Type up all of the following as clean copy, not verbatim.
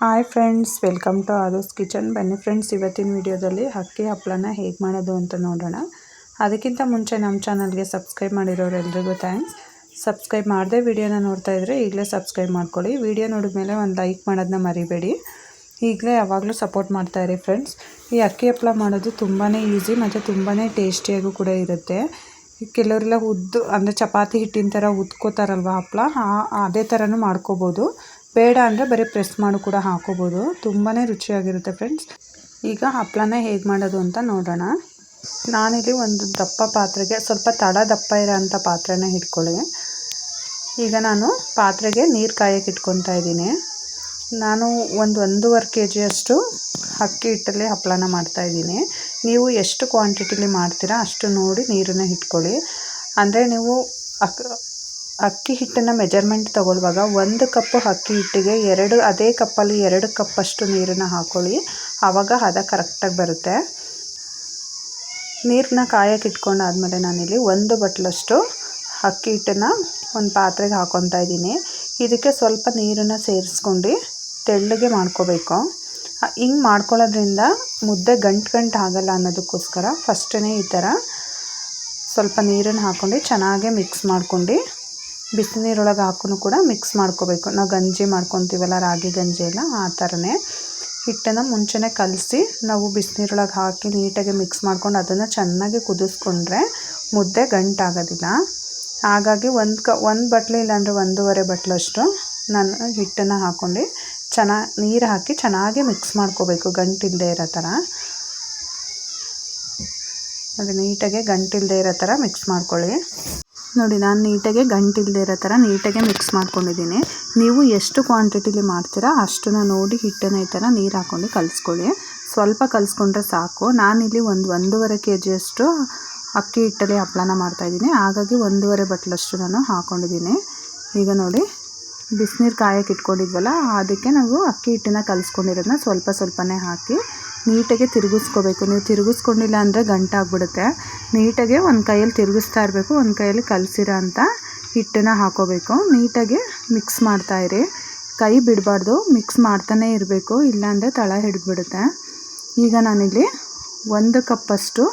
Hi friends, welcome to Aadu's kitchen. ಬನ್ನಿ friends, ಇವತ್ತಿನ ವಿಡಿಯೋದಲ್ಲಿ ಅಕ್ಕಿ ಹಪ್ಪಳನ ಹೇಗೆ ಮಾಡೋದು ಅಂತ ನೋಡೋಣ. ಅದಕ್ಕಿಂತ ಮುಂಚೆ ನಮ್ಮ ಚಾನಲ್ಗೆ ಸಬ್ಸ್ಕ್ರೈಬ್ ಮಾಡಿರೋರೆಲ್ಲರಿಗೂ ಥ್ಯಾಂಕ್ಸ್. ಸಬ್ಸ್ಕ್ರೈಬ್ ಮಾಡದೆ ವಿಡಿಯೋನ ನೋಡ್ತಾ ಇದ್ದರೆ ಈಗಲೇ ಸಬ್ಸ್ಕ್ರೈಬ್ ಮಾಡ್ಕೊಳ್ಳಿ. ವಿಡಿಯೋ ನೋಡಿದ್ಮೇಲೆ ಒಂದು ಲೈಕ್ ಮಾಡೋದನ್ನ ಮರಿಬೇಡಿ. ಈಗಲೇ ಯಾವಾಗಲೂ ಸಪೋರ್ಟ್ ಮಾಡ್ತಾಯಿರಿ ಫ್ರೆಂಡ್ಸ್. ಈ ಅಕ್ಕಿ ಹಪ್ಪಳ ಮಾಡೋದು ತುಂಬಾ ಈಸಿ ಮತ್ತು ತುಂಬಾ ಟೇಸ್ಟಿಯಾಗೂ ಕೂಡ ಇರುತ್ತೆ. ಕೆಲವರೆಲ್ಲ ಅಂದರೆ ಚಪಾತಿ ಹಿಟ್ಟಿನ ಥರ ಉದ್ಕೋತಾರಲ್ವ ಹಪ್ಪಳ, ಅದೇ ಥರನೂ ಮಾಡ್ಕೋಬೋದು. ಬೇಡ ಅಂದರೆ ಬರೀ ಪ್ರೆಸ್ ಮಾಡಿ ಕೂಡ ಹಾಕೋಬೋದು. ತುಂಬಾ ರುಚಿಯಾಗಿರುತ್ತೆ ಫ್ರೆಂಡ್ಸ್. ಈಗ ಹಪ್ಪಳನ ಹೇಗೆ ಮಾಡೋದು ಅಂತ ನೋಡೋಣ. ನಾನಿಲ್ಲಿ ಒಂದು ದಪ್ಪ ಪಾತ್ರೆಗೆ ಸ್ವಲ್ಪ ದಪ್ಪ ಇರೋಂಥ ಪಾತ್ರೆನ ಇಟ್ಕೊಳ್ಳಿ. ಈಗ ನಾನು ಪಾತ್ರೆಗೆ ನೀರು ಕಾಯಕ್ಕೆ ಇಟ್ಕೊತಾ ಇದ್ದೀನಿ. ನಾನು 1.5 kg ಅಷ್ಟು ಅಕ್ಕಿ ಹಿಟ್ಟಲ್ಲಿ ಹಪ್ಪಳನ ಮಾಡ್ತಾಯಿದ್ದೀನಿ. ನೀವು ಎಷ್ಟು ಕ್ವಾಂಟಿಟಿಲಿ ಮಾಡ್ತೀರಾ ಅಷ್ಟು ನೋಡಿ ನೀರನ್ನು ಇಟ್ಕೊಳ್ಳಿ. ಅಂದರೆ ನೀವು ಅಕ್ಕಿ ಹಿಟ್ಟನ್ನು ಮೆಜರ್ಮೆಂಟ್ ತೊಗೊಳ್ಳುವಾಗ 1 ಕಪ್ಪು ಅಕ್ಕಿ ಹಿಟ್ಟಿಗೆ ಅದೇ ಕಪ್ಪಲ್ಲಿ 2 ಕಪ್ಪಷ್ಟು ನೀರನ್ನು ಹಾಕ್ಕೊಳ್ಳಿ. ಆವಾಗ ಹದ ಕರೆಕ್ಟಾಗಿ ಬರುತ್ತೆ. ನೀರನ್ನ ಕಾಯಕ್ಕೆ ಇಟ್ಕೊಂಡಾದ್ಮೇಲೆ ನಾನಿಲ್ಲಿ 1 ಬಟ್ಲಷ್ಟು ಅಕ್ಕಿ ಹಿಟ್ಟನ್ನು ಒಂದು ಪಾತ್ರೆಗೆ ಹಾಕ್ಕೊತಾ ಇದ್ದೀನಿ. ಇದಕ್ಕೆ ಸ್ವಲ್ಪ ನೀರನ್ನು ಸೇರಿಸ್ಕೊಂಡು ತೆಳ್ಳಗೆ ಮಾಡ್ಕೋಬೇಕು. ಹಿಂಗೆ ಮಾಡ್ಕೊಳ್ಳೋದ್ರಿಂದ ಮುದ್ದೆ ಗಂಟು ಆಗಲ್ಲ ಅನ್ನೋದಕ್ಕೋಸ್ಕರ ಫಸ್ಟೇ ಈ ಥರ ಸ್ವಲ್ಪ ನೀರನ್ನು ಹಾಕ್ಕೊಂಡು ಚೆನ್ನಾಗೇ ಮಿಕ್ಸ್ ಮಾಡ್ಕೊಂಡು ಬಿಸಿನೀರೊಳಗೆ ಹಾಕೂ ಕೂಡ ಮಿಕ್ಸ್ ಮಾಡ್ಕೋಬೇಕು. ನಾವು ಗಂಜಿ ಮಾಡ್ಕೊತೀವಲ್ಲ, ರಾಗಿ ಗಂಜಿ ಎಲ್ಲ ಆ ಥರನೇ ಹಿಟ್ಟನ್ನು ಮುಂಚೆನೇ ಕಲಸಿ ನಾವು ಬಿಸಿನೀರೊಳಗೆ ಹಾಕಿ ನೀಟಾಗಿ ಮಿಕ್ಸ್ ಮಾಡ್ಕೊಂಡು ಅದನ್ನು ಚೆನ್ನಾಗಿ ಕುದಿಸ್ಕೊಂಡ್ರೆ ಮುದ್ದೆ ಗಂಟಾಗೋದಿಲ್ಲ. ಹಾಗಾಗಿ ಒಂದು ಬಟ್ಲು ಇಲ್ಲಾಂದರೆ 1.5 ಬಟ್ಲಷ್ಟು ನಾನು ಹಿಟ್ಟನ್ನು ಹಾಕ್ಕೊಂಡು ನೀರು ಹಾಕಿ ಚೆನ್ನಾಗಿ ಮಿಕ್ಸ್ ಮಾಡ್ಕೋಬೇಕು, ಗಂಟಿಲ್ಲದೆ ಇರೋ ಥರ. ನೋಡಿ, ನೀಟಾಗಿ ಗಂಟಿಲ್ಲದೆ ಇರೋ ಥರ ಮಿಕ್ಸ್ ಮಾಡ್ಕೊಳ್ಳಿ. ನೋಡಿ, ನಾನು ನೀಟಾಗಿ ಗಂಟಿಲ್ಲದೆ ಇರೋ ಥರ ನೀಟಾಗಿ ಮಿಕ್ಸ್ ಮಾಡ್ಕೊಂಡಿದ್ದೀನಿ. ನೀವು ಎಷ್ಟು ಕ್ವಾಂಟಿಟಿಲಿ ಮಾಡ್ತೀರಾ ಅಷ್ಟನ್ನು ನೋಡಿ ಹಿಟ್ಟನ್ನು ಈ ಥರ ನೀರು ಹಾಕ್ಕೊಂಡು ಕಲಿಸ್ಕೊಳ್ಳಿ. ಸ್ವಲ್ಪ ಕಲಿಸ್ಕೊಂಡ್ರೆ ಸಾಕು. ನಾನಿಲ್ಲಿ 1.5 kg ಅಷ್ಟು ಅಕ್ಕಿ ಹಿಟ್ಟಲ್ಲಿ ಹಪ್ಪಳನ ಮಾಡ್ತಾಯಿದ್ದೀನಿ. ಹಾಗಾಗಿ 1.5 ಬಟ್ಲಷ್ಟು ನಾನು ಹಾಕ್ಕೊಂಡಿದ್ದೀನಿ. ಈಗ ನೋಡಿ, ಬಿಸಿನೀರು ಕಾಯಕ್ಕೆ ಇಟ್ಕೊಂಡಿದ್ವಲ್ಲ, ಅದಕ್ಕೆ ನಾವು ಅಕ್ಕಿ ಹಿಟ್ಟನ್ನು ಕಲಿಸ್ಕೊಂಡಿರೋದನ್ನ ಸ್ವಲ್ಪನೇ ಹಾಕಿ ನೀಟಾಗಿ ತಿರುಗಿಸ್ಕೋಬೇಕು. ನೀವು ತಿರುಗಿಸ್ಕೊಂಡಿಲ್ಲ ಅಂದರೆ ಗಂಟಾಗ್ಬಿಡುತ್ತೆ. ನೀಟಾಗಿ ಒಂದು ಕೈಯಲ್ಲಿ ತಿರುಗಿಸ್ತಾ ಇರಬೇಕು, ಒಂದು ಕೈಯಲ್ಲಿ ಕಲಸಿರೋ ಅಂಥ ಹಿಟ್ಟನ್ನು ಹಾಕೋಬೇಕು. ನೀಟಾಗಿ ಮಿಕ್ಸ್ ಮಾಡ್ತಾಯಿರಿ, ಕೈ ಬಿಡಬಾರ್ದು, ಮಿಕ್ಸ್ ಮಾಡ್ತಾನೇ ಇರಬೇಕು, ಇಲ್ಲಾಂದರೆ ತಳ ಹಿಡಿದ್ಬಿಡುತ್ತೆ. ಈಗ ನಾನಿಲ್ಲಿ 1 ಕಪ್ಪಷ್ಟು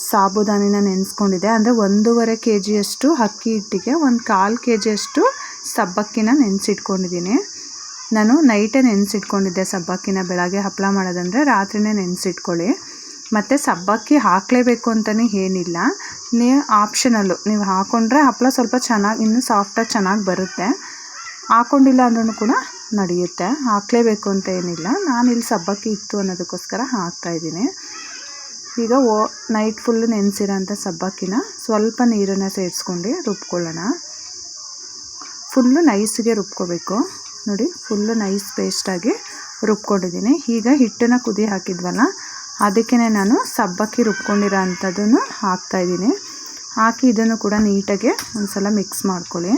ಸಾಬುದಾನಿನ ನೆನೆಸ್ಕೊಂಡಿದ್ದೆ. ಅಂದರೆ 1.5 kg ಅಷ್ಟು ಅಕ್ಕಿ ಹಿಟ್ಟಿಗೆ 1/4 kg ಅಷ್ಟು ಸಬ್ಬಕ್ಕಿನ ನೆನೆಸಿಟ್ಕೊಂಡಿದ್ದೀನಿ. ನಾನು ನೈಟೇ ನೆನೆಸಿಟ್ಕೊಂಡಿದ್ದೆ ಸಬ್ಬಕ್ಕಿನ. ಬೆಳಗ್ಗೆ ಹಪ್ಪಳ ಮಾಡೋದಂದರೆ ರಾತ್ರಿನೇ ನೆನೆಸಿಟ್ಕೊಳ್ಳಿ. ಮತ್ತು ಸಬ್ಬಕ್ಕಿ ಹಾಕಲೇಬೇಕು ಅಂತಲೇ ಏನಿಲ್ಲ, ನೀವು ಆಪ್ಷನಲ್ಲು. ನೀವು ಹಾಕ್ಕೊಂಡ್ರೆ ಹಪ್ಪಳ ಸ್ವಲ್ಪ ಚೆನ್ನಾಗಿ ಇನ್ನೂ ಸಾಫ್ಟಾಗಿ ಚೆನ್ನಾಗಿ ಬರುತ್ತೆ. ಹಾಕ್ಕೊಂಡಿಲ್ಲ ಅಂದ್ರೂ ಕೂಡ ನಡೆಯುತ್ತೆ, ಹಾಕಲೇಬೇಕು ಅಂತ ಏನಿಲ್ಲ. ನಾನಿಲ್ಲಿ ಸಬ್ಬಕ್ಕಿ ಇತ್ತು ಅನ್ನೋದಕ್ಕೋಸ್ಕರ ಹಾಕ್ತಾಯಿದ್ದೀನಿ. ಈಗ ನೈಟ್ ಫುಲ್ಲು ನೆನೆಸಿರೋಂಥ ಸಬ್ಬಕ್ಕಿನ ಸ್ವಲ್ಪ ನೀರನ್ನು ಸೇರಿಸ್ಕೊಂಡು ರುಬ್ಕೊಳ್ಳೋಣ. ಫುಲ್ಲು ನೈಸಿಗೆ ರುಬ್ಕೋಬೇಕು. ನೋಡಿ, ಫುಲ್ಲು ನೈಸ್ ಪೇಸ್ಟಾಗಿ ರುಬ್ಕೊಂಡಿದ್ದೀನಿ. ಈಗ ಹಿಟ್ಟನ್ನು ಕುದಿ ಹಾಕಿದ್ವಲ್ಲ, ಅದಕ್ಕೇ ನಾನು ಸಬ್ಬಕ್ಕಿ ರುಬ್ಕೊಂಡಿರೋ ಅಂಥದ್ದನ್ನು ಹಾಕ್ತಾಯಿದ್ದೀನಿ. ಹಾಕಿ ಇದನ್ನು ಕೂಡ ನೀಟಾಗಿ ಒಂದು ಸಲ ಮಿಕ್ಸ್ ಮಾಡ್ಕೊಳ್ಳಿ.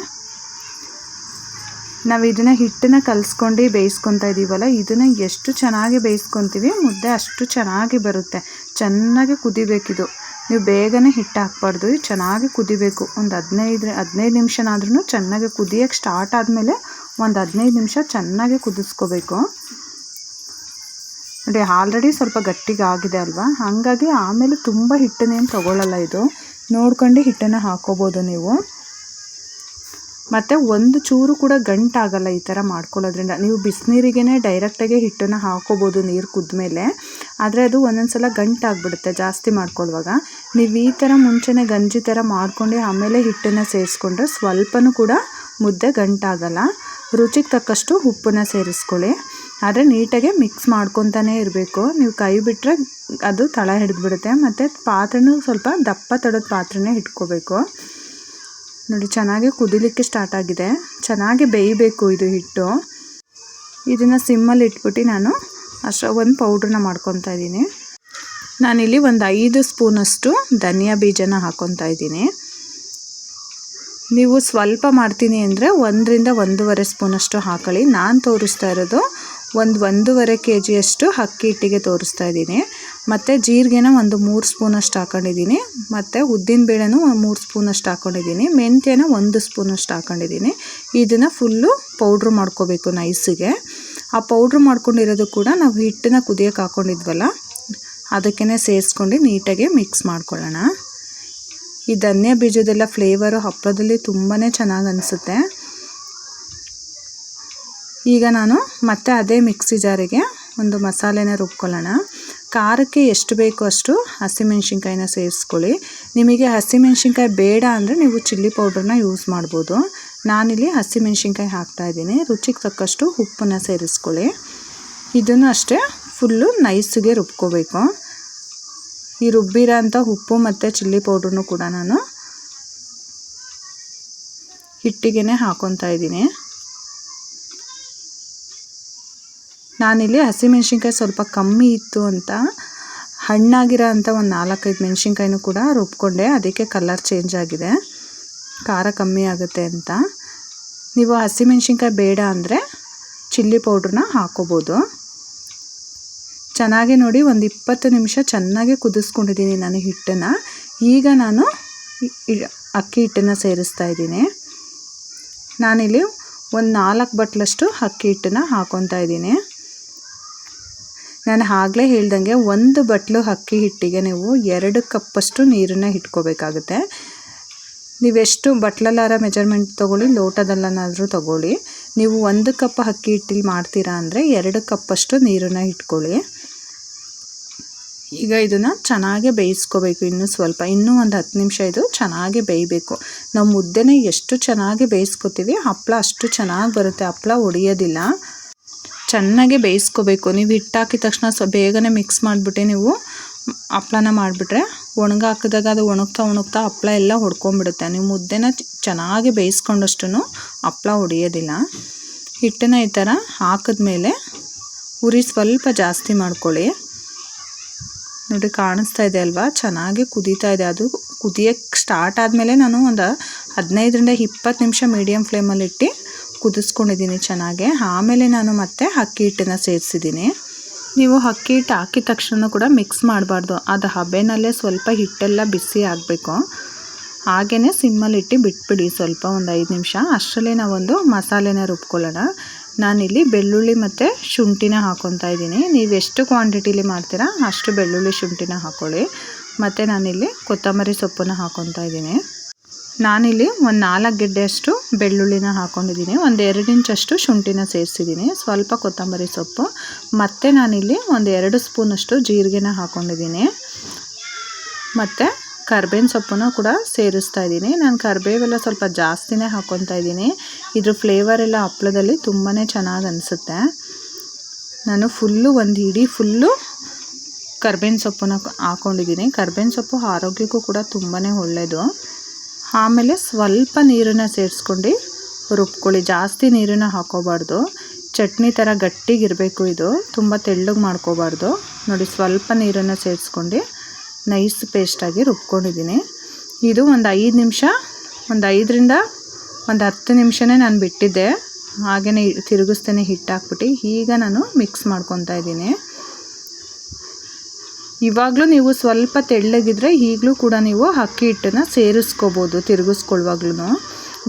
ನಾವು ಇದನ್ನು ಹಿಟ್ಟನ್ನು ಕಲಿಸ್ಕೊಂಡು ಬೇಯಿಸ್ಕೊತಾ ಇದ್ದೀವಲ್ಲ, ಇದನ್ನು ಎಷ್ಟು ಚೆನ್ನಾಗಿ ಬೇಯಿಸ್ಕೊತೀವಿ ಮುದ್ದೆ ಅಷ್ಟು ಚೆನ್ನಾಗಿ ಬರುತ್ತೆ. ಚೆನ್ನಾಗಿ ಕುದಿಬೇಕಿದು. ನೀವು ಬೇಗನೆ ಹಿಟ್ಟು ಹಾಕ್ಬಾರ್ದು, ಚೆನ್ನಾಗಿ ಕುದಿಬೇಕು. ಒಂದು 15 ನಿಮಿಷನಾದ್ರೂ ಚೆನ್ನಾಗಿ ಕುದಿಯೋಕ್ಕೆ ಸ್ಟಾರ್ಟ್ ಆದಮೇಲೆ ಒಂದು 15 ನಿಮಿಷ ಚೆನ್ನಾಗಿ ಕುದಿಸ್ಕೋಬೇಕು. ನೋಡಿ, ಆಲ್ರೆಡಿ ಸ್ವಲ್ಪ ಗಟ್ಟಿಗೆ ಆಗಿದೆ ಅಲ್ವಾ, ಹಾಗಾಗಿ ಆಮೇಲೆ ತುಂಬ ಹಿಟ್ಟನ್ನೇನು ತೊಗೊಳ್ಳಲ್ಲ. ಇದು ನೋಡ್ಕೊಂಡು ಹಿಟ್ಟನ್ನು ಹಾಕೋಬೋದು ನೀವು. ಮತ್ತು ಒಂದು ಚೂರು ಕೂಡ ಗಂಟಾಗಲ್ಲ ಈ ಥರ ಮಾಡ್ಕೊಳ್ಳೋದ್ರಿಂದ. ನೀವು ಬಿಸಿನೀರಿಗೇ ಡೈರೆಕ್ಟಾಗಿ ಹಿಟ್ಟನ್ನು ಹಾಕೋಬೋದು ನೀರು ಕುದ್ಮೇಲೆ, ಆದರೆ ಅದು ಒಂದೊಂದು ಸಲ ಗಂಟಾಗ್ಬಿಡುತ್ತೆ ಜಾಸ್ತಿ ಮಾಡ್ಕೊಳ್ಳುವಾಗ. ನೀವು ಈ ಥರ ಮುಂಚೆನೇ ಗಂಜಿ ಥರ ಮಾಡ್ಕೊಂಡು ಆಮೇಲೆ ಹಿಟ್ಟನ್ನು ಸೇರಿಸ್ಕೊಂಡ್ರೆ ಸ್ವಲ್ಪನೂ ಕೂಡ ಮುದ್ದೆ ಗಂಟಾಗಲ್ಲ. ರುಚಿಗೆ ತಕ್ಕಷ್ಟು ಉಪ್ಪನ್ನು ಸೇರಿಸ್ಕೊಳ್ಳಿ. ಆದರೆ ನೀಟಾಗಿ ಮಿಕ್ಸ್ ಮಾಡ್ಕೊತಾನೇ ಇರಬೇಕು. ನೀವು ಕೈ ಬಿಟ್ಟರೆ ಅದು ತಳ ಹಿಡಿದ್ಬಿಡುತ್ತೆ. ಮತ್ತು ಪಾತ್ರೆನೂ ಸ್ವಲ್ಪ ದಪ್ಪ ತಡದ ಪಾತ್ರೆನೇ ಇಟ್ಕೋಬೇಕು. ನೋಡಿ, ಚೆನ್ನಾಗಿ ಕುದಿಲಿಕ್ಕೆ ಸ್ಟಾರ್ಟ್ ಆಗಿದೆ. ಚೆನ್ನಾಗಿ ಬೇಯಬೇಕು ಇದು ಹಿಟ್ಟು. ಇದನ್ನು ಸಿಮ್ಮಲ್ಲಿ ಇಟ್ಬಿಟ್ಟು ನಾನು ಒಂದು ಪೌಡ್ರನ್ನ ಮಾಡ್ಕೊತಾ ಇದ್ದೀನಿ. ನಾನಿಲ್ಲಿ ಒಂದು 5 ಸ್ಪೂನಷ್ಟು ಧನಿಯಾ ಬೀಜನ ಹಾಕ್ಕೊತಾ ಇದ್ದೀನಿ. ನೀವು ಸ್ವಲ್ಪ ಮಾಡ್ತೀನಿ ಅಂದರೆ 1 ರಿಂದ 1.5 ಸ್ಪೂನಷ್ಟು ಹಾಕೊಳ್ಳಿ. ನಾನು ತೋರಿಸ್ತಾ ಇರೋದು 1.5 kg ಅಷ್ಟು ಅಕ್ಕಿ ಹಿಟ್ಟಿಗೆ ತೋರಿಸ್ತಾ ಇದ್ದೀನಿ. ಮತ್ತು ಜೀರಿಗೆನ ಒಂದು 3 ಸ್ಪೂನಷ್ಟು ಹಾಕೊಂಡಿದ್ದೀನಿ. ಮತ್ತು ಉದ್ದಿನಬೇಳೆನೂ 3 ಸ್ಪೂನಷ್ಟು ಹಾಕ್ಕೊಂಡಿದ್ದೀನಿ. ಮೆಂತ್ಯನ 1 ಸ್ಪೂನಷ್ಟು ಹಾಕ್ಕೊಂಡಿದ್ದೀನಿ. ಇದನ್ನು ಫುಲ್ಲು ಪೌಡ್ರ್ ಮಾಡ್ಕೋಬೇಕು ನೈಸಿಗೆ. ಆ ಪೌಡ್ರ್ ಮಾಡ್ಕೊಂಡಿರೋದು ಕೂಡ ನಾವು ಹಿಟ್ಟನ್ನ ಕುದಿಯೋಕೆ ಹಾಕ್ಕೊಂಡಿದ್ವಲ್ಲ ಅದಕ್ಕೇ ಸೇರಿಸ್ಕೊಂಡು ನೀಟಾಗಿ ಮಿಕ್ಸ್ ಮಾಡ್ಕೊಳ್ಳೋಣ. ಈ ಧನಿಯಾ ಬೀಜದೆಲ್ಲ ಫ್ಲೇವರು ಹಪ್ಪಳದಲ್ಲಿ ತುಂಬಾ ಚೆನ್ನಾಗಿ ಅನಿಸುತ್ತೆ. ಈಗ ನಾನು ಮತ್ತೆ ಅದೇ ಮಿಕ್ಸಿ ಜಾರಿಗೆ ಒಂದು ಮಸಾಲೆನ ರುಬ್ಕೊಳ್ಳೋಣ. ಖಾರಕ್ಕೆ ಎಷ್ಟು ಬೇಕೋ ಅಷ್ಟು ಹಸಿಮೆಣ್ಸಿನ್ಕಾಯಿನ ಸೇರಿಸ್ಕೊಳ್ಳಿ. ನಿಮಗೆ ಹಸಿಮೆಣ್ಸಿನ್ಕಾಯಿ ಬೇಡ ಅಂದರೆ ನೀವು ಚಿಲ್ಲಿ ಪೌಡ್ರನ್ನ ಯೂಸ್ ಮಾಡ್ಬೋದು. ನಾನಿಲ್ಲಿ ಹಸಿಮೆಣ್ಸಿನ್ಕಾಯಿ ಹಾಕ್ತಾಯಿದ್ದೀನಿ. ರುಚಿಗೆ ತಕ್ಕಷ್ಟು ಉಪ್ಪನ್ನು ಸೇರಿಸ್ಕೊಳ್ಳಿ. ಇದನ್ನು ಅಷ್ಟೇ ಫುಲ್ಲು ನೈಸಿಗೆ ರುಬ್ಕೋಬೇಕು. ಈ ರುಬ್ಬಿರೋ ಅಂಥ ಉಪ್ಪು ಮತ್ತು ಚಿಲ್ಲಿ ಪೌಡ್ರನ್ನು ಕೂಡ ನಾನು ಹಿಟ್ಟಿಗೆ ಹಾಕ್ಕೊತಾ ಇದ್ದೀನಿ. ನಾನಿಲ್ಲಿ ಹಸಿಮೆಣ್ಸಿನ್ಕಾಯಿ ಸ್ವಲ್ಪ ಕಮ್ಮಿ ಇತ್ತು ಅಂತ ಹಣ್ಣಾಗಿರೋ ಅಂಥ ಒಂದು 4-5 ಮೆಣಸಿನ್ಕಾಯಿನೂ ಕೂಡ ರುಬ್ಕೊಂಡೆ. ಅದಕ್ಕೆ ಕಲರ್ ಚೇಂಜ್ ಆಗಿದೆ, ಖಾರ ಕಮ್ಮಿ ಆಗುತ್ತೆ ಅಂತ. ನೀವು ಹಸಿಮೆಣ್ಸಿನ್ಕಾಯಿ ಬೇಡ ಅಂದರೆ ಚಿಲ್ಲಿ ಪೌಡ್ರನ್ನ ಹಾಕ್ಕೋಬೋದು. ಚೆನ್ನಾಗಿ ನೋಡಿ ಒಂದು 20 ನಿಮಿಷ ಚೆನ್ನಾಗಿ ಕುದಿಸ್ಕೊಂಡಿದ್ದೀನಿ ನಾನು ಹಿಟ್ಟನ್ನು. ಈಗ ನಾನು ಅಕ್ಕಿ ಹಿಟ್ಟನ್ನು ಸೇರಿಸ್ತಾ ಇದ್ದೀನಿ. ನಾನಿಲ್ಲಿ ಒಂದು 4 ಬಟ್ಲಷ್ಟು ಅಕ್ಕಿ ಹಿಟ್ಟನ್ನು ಹಾಕ್ಕೊತಾ ಇದ್ದೀನಿ. ನಾನು ಆಗಲೇ ಹೇಳ್ದಂಗೆ 1 ಬಟ್ಲು ಅಕ್ಕಿ ಹಿಟ್ಟಿಗೆ ನೀವು 2 ಕಪ್ಪಷ್ಟು ನೀರನ್ನು ಇಟ್ಕೋಬೇಕಾಗುತ್ತೆ. ನೀವೆಷ್ಟು ಬಟ್ಲಲ್ಲಾರ ಮೆಜರ್ಮೆಂಟ್ ತೊಗೊಳ್ಳಿ, ಲೋಟದಲ್ಲನಾದರೂ ತೊಗೊಳ್ಳಿ. ನೀವು 1 ಕಪ್ ಅಕ್ಕಿ ಹಿಟ್ಟಲ್ಲಿ ಮಾಡ್ತೀರಾ ಅಂದರೆ 2 ಕಪ್ಪಷ್ಟು ನೀರನ್ನು ಇಟ್ಕೊಳ್ಳಿ. ಈಗ ಇದನ್ನು ಚೆನ್ನಾಗಿ ಬೇಯಿಸ್ಕೋಬೇಕು. ಇನ್ನೂ ಒಂದು 10 ನಿಮಿಷ ಇದು ಚೆನ್ನಾಗಿ ಬೇಯಬೇಕು. ನಾವು ಮುದ್ದೆನೇ ಎಷ್ಟು ಚೆನ್ನಾಗಿ ಬೇಯಿಸ್ಕೊತೀವಿ ಹಪ್ಪಳ ಅಷ್ಟು ಚೆನ್ನಾಗಿ ಬರುತ್ತೆ. ಹಪ್ಪಳ ಒಡೆಯೋದಿಲ್ಲ. ಚೆನ್ನಾಗಿ ಬೇಯಿಸ್ಕೋಬೇಕು. ನೀವು ಹಿಟ್ಟು ಹಾಕಿದ ತಕ್ಷಣ ಬೇಗನೆ ಮಿಕ್ಸ್ ಮಾಡಿಬಿಟ್ಟು ನೀವು ಹಪ್ಪಳನ ಮಾಡಿಬಿಟ್ರೆ ಒಣಗಾಕಿದಾಗ ಅದು ಒಣಗ್ತಾ ಹಪ್ಪಳ ಎಲ್ಲ ಹೊಡ್ಕೊಂಬಿಡುತ್ತೆ. ನೀವು ಮುದ್ದೆನ ಚೆನ್ನಾಗಿ ಬೇಯಿಸ್ಕೊಂಡಷ್ಟು ಹಪ್ಪಳ ಹೊಡೆಯೋದಿಲ್ಲ. ಹಿಟ್ಟನ್ನ ಈ ಥರ ಹಾಕಿದ್ಮೇಲೆ ಉರಿ ಸ್ವಲ್ಪ ಜಾಸ್ತಿ ಮಾಡ್ಕೊಳ್ಳಿ. ನೋಡಿ ಕಾಣಿಸ್ತಾ ಇದೆ ಅಲ್ವಾ, ಚೆನ್ನಾಗಿ ಕುದೀತಾ ಇದೆ. ಅದು ಕುದಿಯೋಕ್ಕೆ ಸ್ಟಾರ್ಟ್ ಆದಮೇಲೆ ನಾನು ಒಂದು 15-20 ನಿಮಿಷ ಮೀಡಿಯಮ್ ಫ್ಲೇಮಲ್ಲಿಟ್ಟು ಕುದಿಸ್ಕೊಂಡಿದ್ದೀನಿ ಚೆನ್ನಾಗೆ. ಆಮೇಲೆ ನಾನು ಮತ್ತೆ ಅಕ್ಕಿ ಹಿಟ್ಟನ್ನು ಸೇರಿಸಿದ್ದೀನಿ. ನೀವು ಅಕ್ಕಿ ಹಿಟ್ಟು ಹಾಕಿದ ತಕ್ಷಣ ಕೂಡ ಮಿಕ್ಸ್ ಮಾಡಬಾರ್ದು. ಅದು ಹಬೆನಲ್ಲೇ ಸ್ವಲ್ಪ ಹಿಟ್ಟೆಲ್ಲ ಬಿಸಿ ಆಗಬೇಕು. ಹಾಗೆಯೇ ಸಿಮ್ಮಲ್ಲಿಟ್ಟು ಬಿಟ್ಬಿಡಿ ಸ್ವಲ್ಪ ಒಂದು 5 ನಿಮಿಷ. ಅಷ್ಟರಲ್ಲೇ ನಾವೊಂದು ಮಸಾಲೆನ ರುಬ್ಕೊಳ್ಳೋಣ. ನಾನಿಲ್ಲಿ ಬೆಳ್ಳುಳ್ಳಿ ಮತ್ತು ಶುಂಠಿನ ಹಾಕ್ಕೊತಾ ಇದ್ದೀನಿ. ನೀವು ಎಷ್ಟು ಕ್ವಾಂಟಿಟಿಲಿ ಮಾಡ್ತೀರಾ ಅಷ್ಟು ಬೆಳ್ಳುಳ್ಳಿ ಶುಂಠಿನ ಹಾಕ್ಕೊಳ್ಳಿ. ಮತ್ತು ನಾನಿಲ್ಲಿ ಕೊತ್ತಂಬರಿ ಸೊಪ್ಪನ್ನು ಹಾಕ್ಕೊತಾ ಇದ್ದೀನಿ. ನಾನಿಲ್ಲಿ ಒಂದು 4 ಗೆಡ್ಡೆಯಷ್ಟು ಬೆಳ್ಳುಳ್ಳಿನ ಹಾಕ್ಕೊಂಡಿದ್ದೀನಿ. ಒಂದು 2 ಇಂಚಷ್ಟು ಶುಂಠಿನ ಸೇರಿಸಿದ್ದೀನಿ. ಸ್ವಲ್ಪ ಕೊತ್ತಂಬರಿ ಸೊಪ್ಪು ಮತ್ತು ನಾನಿಲ್ಲಿ ಒಂದು 2 ಸ್ಪೂನಷ್ಟು ಜೀರಿಗೆನ ಹಾಕ್ಕೊಂಡಿದ್ದೀನಿ. ಮತ್ತು ಕರ್ಬೇವಿನ ಸೊಪ್ಪನ್ನು ಕೂಡ ಸೇರಿಸ್ತಾ ಇದ್ದೀನಿ. ನಾನು ಕರಿಬೇವೆಲ್ಲ ಸ್ವಲ್ಪ ಜಾಸ್ತಿನೇ ಹಾಕ್ಕೊತಾ ಇದ್ದೀನಿ. ಇದ್ರ ಫ್ಲೇವರೆಲ್ಲ ಹಪ್ಪಳದಲ್ಲಿ ತುಂಬಾ ಚೆನ್ನಾಗಿ ಅನಿಸುತ್ತೆ. ನಾನು ಒಂದು ಹಿಡಿ ಫುಲ್ಲು ಕರ್ಬೇವಿನ ಸೊಪ್ಪನ್ನು ಹಾಕ್ಕೊಂಡಿದ್ದೀನಿ. ಕರ್ಬೇವಿನ ಸೊಪ್ಪು ಆರೋಗ್ಯಕ್ಕೂ ಕೂಡ ತುಂಬಾ ಒಳ್ಳೆಯದು. ಆಮೇಲೆ ಸ್ವಲ್ಪ ನೀರನ್ನು ಸೇರಿಸ್ಕೊಂಡು ರುಬ್ಕೊಳ್ಳಿ. ಜಾಸ್ತಿ ನೀರನ್ನು ಹಾಕೋಬಾರ್ದು. ಚಟ್ನಿ ಥರ ಗಟ್ಟಿಗಿರಬೇಕು. ಇದು ತುಂಬ ತೆಳ್ಳಗೆ ಮಾಡ್ಕೋಬಾರ್ದು. ನೋಡಿ ಸ್ವಲ್ಪ ನೀರನ್ನು ಸೇರಿಸ್ಕೊಂಡು ನೈಸ್ ಪೇಸ್ಟಾಗಿ ರುಬ್ಕೊಂಡಿದ್ದೀನಿ. ಇದು ಒಂದು 5 ನಿಮಿಷ, ಒಂದು 5ರಿಂದ ಒಂದು 10 ನಿಮಿಷನೇ ನಾನು ಬಿಟ್ಟಿದ್ದೆ. ಹಾಗೆಯೇ ತಿರುಗಿಸ್ತೇನೆ ಹಿಟ್ಟು ಹಾಕ್ಬಿಟ್ಟು. ಈಗ ನಾನು ಮಿಕ್ಸ್ ಮಾಡ್ಕೊತಾ ಇದ್ದೀನಿ. ಇವಾಗಲೂ ನೀವು ಸ್ವಲ್ಪ ತೆಳ್ಳಗಿದ್ರೆ ಈಗಲೂ ಕೂಡ ನೀವು ಅಕ್ಕಿ ಹಿಟ್ಟನ್ನು ಸೇರಿಸ್ಕೋಬೋದು. ತಿರುಗಿಸ್ಕೊಳ್ಳುವಾಗ್ಲೂ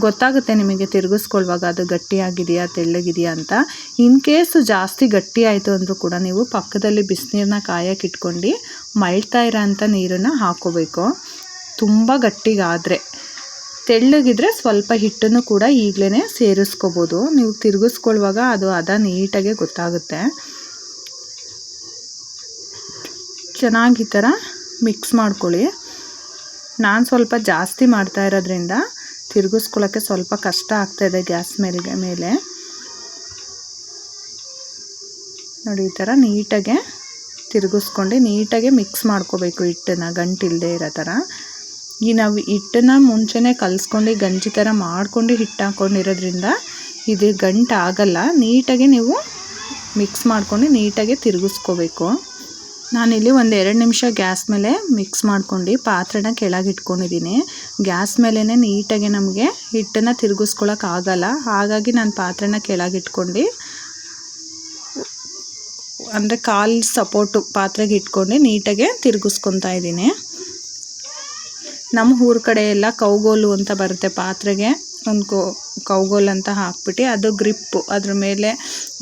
ಗೊತ್ತಾಗುತ್ತೆ ನಿಮಗೆ, ತಿರುಗಿಸ್ಕೊಳ್ಳುವಾಗ ಅದು ಗಟ್ಟಿಯಾಗಿದೆಯಾ ತೆಳ್ಳಗಿದೆಯಾ ಅಂತ. ಇನ್ ಕೇಸ್ ಜಾಸ್ತಿ ಗಟ್ಟಿ ಆಯಿತು ಅಂದರೂ ಕೂಡ ನೀವು ಪಕ್ಕದಲ್ಲಿ ಬಿಸಿನೀರನ್ನ ಕಾಯಕ್ಕೆ ಇಟ್ಕೊಂಡು ಮಳ್ತಾ ಇರೋ ಅಂಥ ನೀರನ್ನು ಹಾಕ್ಕೋಬೇಕು. ತುಂಬ ಗಟ್ಟಿಗಾದರೆ. ತೆಳ್ಳಗಿದ್ರೆ ಸ್ವಲ್ಪ ಹಿಟ್ಟನ್ನು ಕೂಡ ಈಗಲೇ ಸೇರಿಸ್ಕೋಬೋದು. ನೀವು ತಿರುಗಿಸ್ಕೊಳ್ಳುವಾಗ ಅದು ನೀಟಾಗಿ ಗೊತ್ತಾಗುತ್ತೆ. ಚೆನ್ನಾಗಿ ಈ ಥರ ಮಿಕ್ಸ್ ಮಾಡ್ಕೊಳ್ಳಿ. ನಾನು ಸ್ವಲ್ಪ ಜಾಸ್ತಿ ಮಾಡ್ತಾ ಇರೋದ್ರಿಂದ ತಿರುಗಿಸ್ಕೊಳ್ಳೋಕ್ಕೆ ಸ್ವಲ್ಪ ಕಷ್ಟ ಆಗ್ತಾಯಿದೆ ಗ್ಯಾಸ್ ಮೇಲೆ. ನೋಡಿ ಈ ಥರ ನೀಟಾಗೆ ತಿರುಗಿಸ್ಕೊಂಡು ನೀಟಾಗೆ ಮಿಕ್ಸ್ ಮಾಡ್ಕೋಬೇಕು ಹಿಟ್ಟನ್ನು, ಗಂಟಿಲ್ಲದೆ ಇರೋ ಥರ. ನಾವು ಹಿಟ್ಟನ್ನು ಮುಂಚೆನೇ ಕಲಿಸ್ಕೊಂಡು ಗಂಜಿ ಥರ ಮಾಡ್ಕೊಂಡು ಹಿಟ್ಟು ಹಾಕ್ಕೊಂಡಿರೋದ್ರಿಂದ ಇದು ಗಂಟು ಆಗಲ್ಲ. ನೀಟಾಗಿ ನೀವು ಮಿಕ್ಸ್ ಮಾಡ್ಕೊಂಡು ನೀಟಾಗಿ ತಿರುಗಿಸ್ಕೋಬೇಕು. ನಾನಿಲ್ಲಿ ಒಂದು 2 ನಿಮಿಷ ಗ್ಯಾಸ್ ಮೇಲೆ ಮಿಕ್ಸ್ ಮಾಡ್ಕೊಂಡು ಪಾತ್ರೆನ ಕೆಳಗೆ ಇಟ್ಕೊಂಡಿದ್ದೀನಿ. ಗ್ಯಾಸ್ ಮೇಲೇ ನೀಟಾಗಿ ನಮಗೆ ಹಿಟ್ಟನ್ನು ತಿರುಗಿಸ್ಕೊಳ್ಳೋಕ್ಕಾಗಲ್ಲ. ಹಾಗಾಗಿ ನಾನು ಪಾತ್ರೆನ ಕೆಳಗೆ ಇಟ್ಕೊಂಡು ಅಂದರೆ ಕಾಲು ಸಪೋರ್ಟು ಪಾತ್ರೆಗೆ ಇಟ್ಕೊಂಡು ನೀಟಾಗೆ ತಿರುಗಿಸ್ಕೊತಾ ಇದ್ದೀನಿ. ನಮ್ಮ ಊರ ಕಡೆ ಎಲ್ಲ ಕೌಗೋಲು ಅಂತ ಬರುತ್ತೆ ಪಾತ್ರೆಗೆ ಒಂದು ಕೌಗೋಲ್ ಅಂತ ಹಾಕ್ಬಿಟ್ಟು ಅದು ಗ್ರಿಪ್ಪು ಅದ್ರ ಮೇಲೆ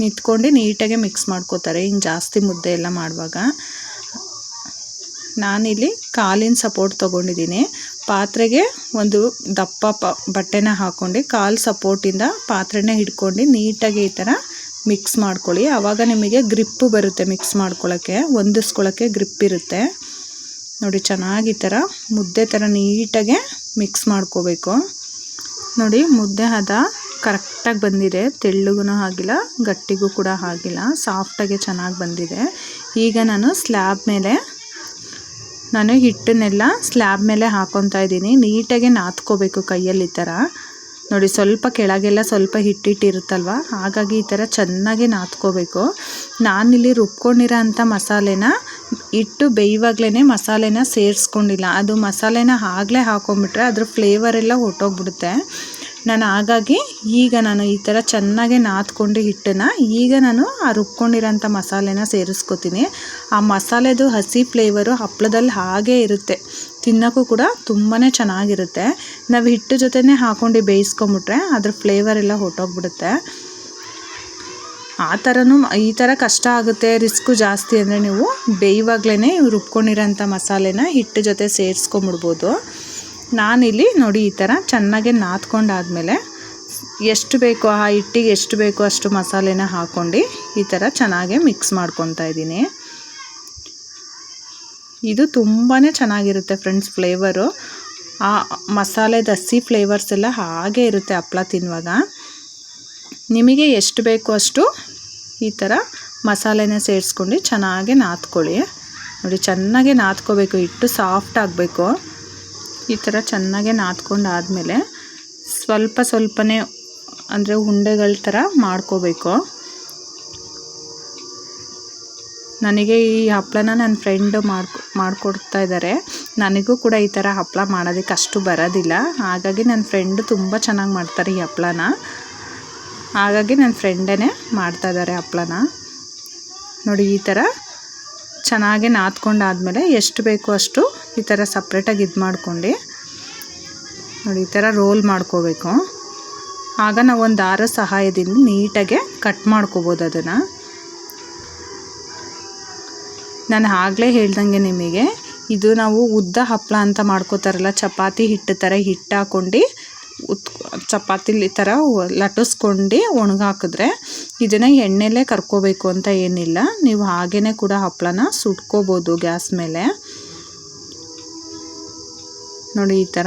ನಿಂತ್ಕೊಂಡು ನೀಟಾಗಿ ಮಿಕ್ಸ್ ಮಾಡ್ಕೋತಾರೆ ಹಿಂಗೆ ಜಾಸ್ತಿ ಮುದ್ದೆ ಎಲ್ಲ ಮಾಡುವಾಗ. ನಾನಿಲ್ಲಿ ಕಾಲಿನ ಸಪೋರ್ಟ್ ತೊಗೊಂಡಿದ್ದೀನಿ. ಪಾತ್ರೆಗೆ ಒಂದು ದಪ್ಪ ಬಟ್ಟೆನ ಹಾಕ್ಕೊಂಡು ಕಾಲು ಸಪೋರ್ಟಿಂದ ಪಾತ್ರೆನ ಹಿಡ್ಕೊಂಡು ನೀಟಾಗಿ ಈ ಥರ ಮಿಕ್ಸ್ ಮಾಡ್ಕೊಳ್ಳಿ. ಆವಾಗ ನಿಮಗೆ ಗ್ರಿಪ್ಪು ಬರುತ್ತೆ, ಮಿಕ್ಸ್ ಮಾಡ್ಕೊಳ್ಳೋಕ್ಕೆ ಹೊಂದಿಸ್ಕೊಳ್ಳೋಕ್ಕೆ ಗ್ರಿಪ್ ಇರುತ್ತೆ ನೋಡಿ. ಚೆನ್ನಾಗಿ ಈ ಥರ ಮುದ್ದೆ ಥರ ನೀಟಾಗೆ ಮಿಕ್ಸ್ ಮಾಡ್ಕೋಬೇಕು ನೋಡಿ. ಮುದ್ದೆ ಹದ ಕರೆಕ್ಟಾಗಿ ಬಂದಿದೆ, ತೆಳ್ಳಗೂ ಆಗಿಲ್ಲ ಗಟ್ಟಿಗೂ ಕೂಡ ಆಗಿಲ್ಲ, ಸಾಫ್ಟಾಗಿ ಚೆನ್ನಾಗಿ ಬಂದಿದೆ. ಈಗ ನಾನು ಹಿಟ್ಟನ್ನೆಲ್ಲ ಸ್ಲ್ಯಾಬ್ ಮೇಲೆ ಹಾಕ್ಕೊತಾ ಇದ್ದೀನಿ. ನೀಟಾಗಿ ನಾದ್ಕೋಬೇಕು ಕೈಯಲ್ಲಿ ಈ ಥರ ನೋಡಿ. ಸ್ವಲ್ಪ ಕೆಳಗೆಲ್ಲ ಸ್ವಲ್ಪ ಹಿಟ್ಟಿಟ್ಟಿರುತ್ತಲ್ವ, ಹಾಗಾಗಿ ಈ ಥರ ಚೆನ್ನಾಗಿ ನಾದ್ಕೋಬೇಕು. ನಾನಿಲ್ಲಿ ರುಬ್ಕೊಂಡಿರೋ ಅಂಥ ಮಸಾಲೆನ ಇಟ್ಟು ಬೇಯುವಾಗಲೇ ಮಸಾಲೆನ ಸೇರಿಸ್ಕೊಂಡಿಲ್ಲ. ಅದು ಮಸಾಲೆನ ಆಗಲೇ ಹಾಕೊಂಡ್ಬಿಟ್ರೆ ಅದ್ರ ಫ್ಲೇವರೆಲ್ಲ ಹೊಟ್ಟೋಗ್ಬಿಡುತ್ತೆ. ಹಾಗಾಗಿ ಈಗ ನಾನು ಈ ಥರ ಚೆನ್ನಾಗಿ ನಾದ್ಕೊಂಡು ಹಿಟ್ಟನ್ನು ಈಗ ನಾನು ಆ ರುಬ್ಕೊಂಡಿರೋಂಥ ಮಸಾಲೆನ ಸೇರಿಸ್ಕೊತೀನಿ. ಆ ಮಸಾಲೆದು ಹಸಿ ಫ್ಲೇವರು ಹಪ್ಪಳದಲ್ಲಿ ಹಾಗೇ ಇರುತ್ತೆ, ತಿನ್ನೋಕ್ಕೂ ಕೂಡ ತುಂಬಾ ಚೆನ್ನಾಗಿರುತ್ತೆ. ನಾವು ಹಿಟ್ಟು ಜೊತೆನೇ ಹಾಕ್ಕೊಂಡು ಬೇಯಿಸ್ಕೊಂಬಿಟ್ರೆ ಅದ್ರ ಫ್ಲೇವರೆಲ್ಲ ಹೊಟ್ಟೋಗ್ಬಿಡುತ್ತೆ. ಈ ಥರ ಕಷ್ಟ ಆಗುತ್ತೆ, ರಿಸ್ಕು ಜಾಸ್ತಿ ಅಂದರೆ ನೀವು ಬೇಯುವಾಗಲೇ ರುಬ್ಕೊಂಡಿರೋಂಥ ಮಸಾಲೆನ ಹಿಟ್ಟು ಜೊತೆ ಸೇರಿಸ್ಕೊಂಬಿಡ್ಬೋದು. ನಾನಿಲ್ಲಿ ನೋಡಿ ಈ ಥರ ಚೆನ್ನಾಗಿ ನಾದ್ಕೊಂಡಾದಮೇಲೆ ಎಷ್ಟು ಬೇಕೋ ಆ ಹಿಟ್ಟಿಗೆ ಎಷ್ಟು ಬೇಕೋ ಅಷ್ಟು ಮಸಾಲೆನ ಹಾಕ್ಕೊಂಡು ಈ ಥರ ಚೆನ್ನಾಗಿ ಮಿಕ್ಸ್ ಮಾಡ್ಕೊತಾ ಇದ್ದೀನಿ. ಇದು ತುಂಬಾ ಚೆನ್ನಾಗಿರುತ್ತೆ ಫ್ರೆಂಡ್ಸ್ ಫ್ಲೇವರು. ಆ ಮಸಾಲೆದ ಹಸಿ ಫ್ಲೇವರ್ಸ್ ಎಲ್ಲ ಹಾಗೇ ಇರುತ್ತೆ ಹಪ್ಪಳ ತಿನ್ನುವಾಗ. ನಿಮಗೆ ಎಷ್ಟು ಬೇಕೋ ಅಷ್ಟು ಈ ಥರ ಮಸಾಲೆನ ಸೇರಿಸ್ಕೊಂಡು ಚೆನ್ನಾಗಿ ನಾದ್ಕೊಳ್ಳಿ ನೋಡಿ. ಚೆನ್ನಾಗಿ ನಾದ್ಕೋಬೇಕು, ಹಿಟ್ಟು ಸಾಫ್ಟ್ ಆಗಬೇಕು. ಈ ಥರ ಚೆನ್ನಾಗಿ ನಾದ್ಕೊಂಡಾದಮೇಲೆ ಸ್ವಲ್ಪನೇ ಅಂದರೆ ಉಂಡೆಗಳ ಥರ ಮಾಡ್ಕೋಬೇಕು. ನನಗೆ ಈ ಹಪ್ಪಳನ ನನ್ನ ಫ್ರೆಂಡು ಮಾಡಿಕೊಡ್ತಾ ಇದ್ದಾರೆ. ನನಗೂ ಕೂಡ ಈ ಥರ ಹಪ್ಪಳ ಮಾಡೋದಕ್ಕೆ ಅಷ್ಟು ಬರೋದಿಲ್ಲ, ಹಾಗಾಗಿ ನನ್ನ ಫ್ರೆಂಡು ತುಂಬ ಚೆನ್ನಾಗಿ ಮಾಡ್ತಾರೆ ಈ ಹಪ್ಪಳನ. ಹಾಗಾಗಿ ನನ್ನ ಫ್ರೆಂಡೇ ಮಾಡ್ತಾಯಿದ್ದಾರೆ ಹಪ್ಪಳನ ನೋಡಿ. ಈ ಥರ ಚೆನ್ನಾಗಿ ನಾದ್ಕೊಂಡಾದಮೇಲೆ ಎಷ್ಟು ಬೇಕೋ ಅಷ್ಟು ಈ ಥರ ಸಪ್ರೇಟಾಗಿ ಮಾಡ್ಕೊಂಡು ನೋಡಿ ಈ ಥರ ರೋಲ್ ಮಾಡ್ಕೋಬೇಕು. ಆಗ ನಾವು ಒಂದು ದಾರ ಸಹಾಯದಿಂದ ನೀಟಾಗೆ ಕಟ್ ಮಾಡ್ಕೋಬೋದು ಅದನ್ನು. ನಾನು ಆಗಲೇ ಹೇಳ್ದಂಗೆ ನಿಮಗೆ ಇದು ನಾವು ಉದ್ದ ಹಪ್ಪಳ ಅಂತ ಮಾಡ್ಕೋತಾರಲ್ಲ, ಚಪಾತಿ ಹಿಟ್ಟು ಥರ ಹಿಟ್ಟು ಹಾಕ್ಕೊಂಡು ಚಪಾತಿ ಥರ ಲಟ್ಟಿಸ್ಕೊಂಡು ಒಣಗಾಕಿದ್ರೆ ಇದನ್ನು ಎಣ್ಣೆಲೇ ಕರ್ಕೋಬೇಕು ಅಂತ ಏನಿಲ್ಲ. ನೀವು ಹಾಗೇ ಕೂಡ ಹಪ್ಪಳನ ಸುಟ್ಕೋಬೋದು ಗ್ಯಾಸ್ ಮೇಲೆ ನೋಡಿ. ಈ ಥರ